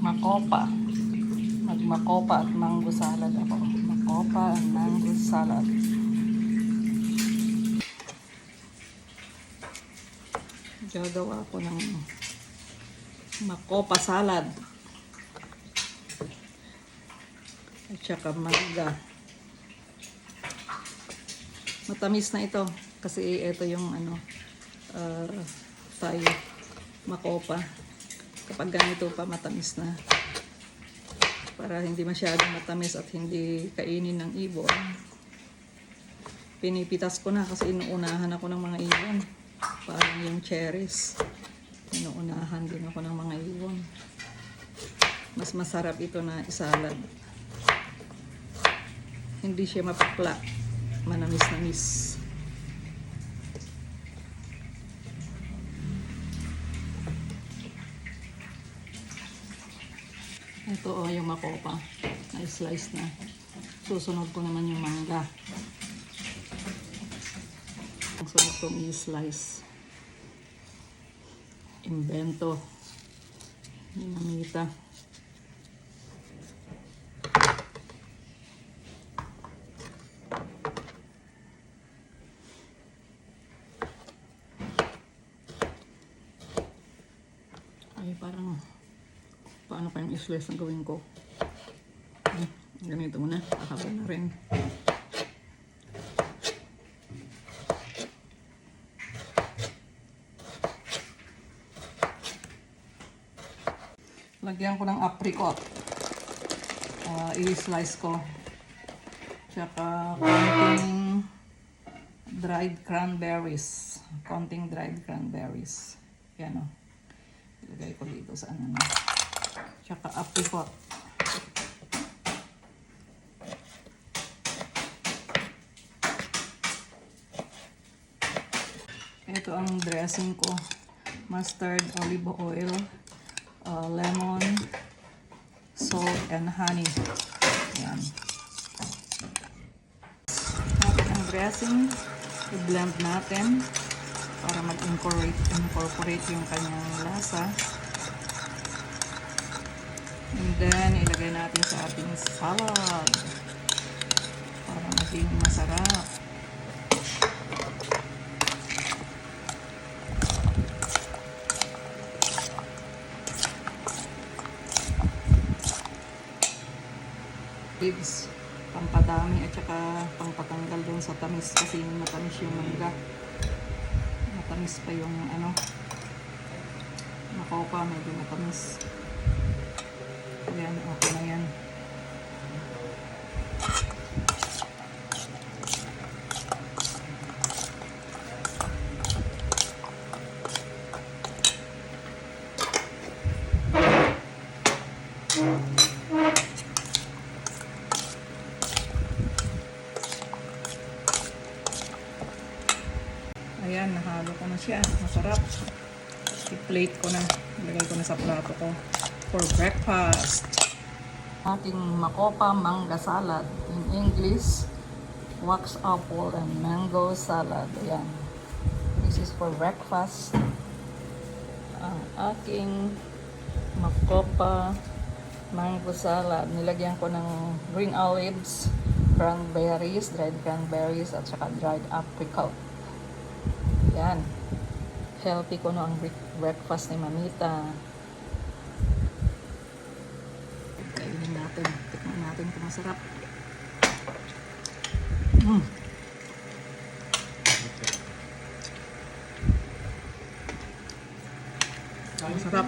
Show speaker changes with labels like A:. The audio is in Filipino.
A: makopa. Magmakopa at mango salad ako. Makopa and mango salad. Gagawa ako ng makopa salad. At saka mangga. Matamis na ito. Kasi ito yung tayo makopa. Kapag ganito pa matamis na. Para hindi masyadong matamis at hindi kainin ng ibon. Pinipitas ko na kasi inuunahan ako ng mga ibon. Parang yung cherries. Inuunahan din ako ng mga ibon. Mas masarap ito na isalad. Hindi siya mapakla. Manamis-namis. Ito yung makopa. Na-slice na. Susunod ko naman yung mangga. Ang sunod kong i-slice. Invento. Dinamita. Ay, parang paano pa yung i-slice ang gawin ko? Ganito muna. Kakaba na rin. Lagyan ko ng apricot. I-slice ko. Tsaka konting dried cranberries. Konting dried cranberries. Yan o. Ilagay ko dito sa ano na. Tsaka apricot. Ito ang dressing ko. Mustard, olive oil, lemon, salt, and honey. Yan. Tapos ang dressing, i-blend natin para mag-incorporate yung kanyang lasa. And then, ilagay natin sa ating salad para maging masarap. Leaves, pampadami at saka pampatanggal dun sa tamis kasi matamis yung mangga. Matamis pa yung makopa, medyo matamis. Yan, okay na yan. Ayan, nahalo ko na siya. Masarap. I-plate ko na. Ilagay ko na sa plato ko for breakfast. Ating makopa mangga salad. In English, wax apple and mango salad. Ayan. This is for breakfast. Ang aking makopa mango salad. Nilagyan ko ng green olives, cranberries, dried cranberries, at saka dried apricot. Yan. Healthy ko no ang breakfast ni Mamita. Kainin natin. Tikman natin kung masarap. Masarap.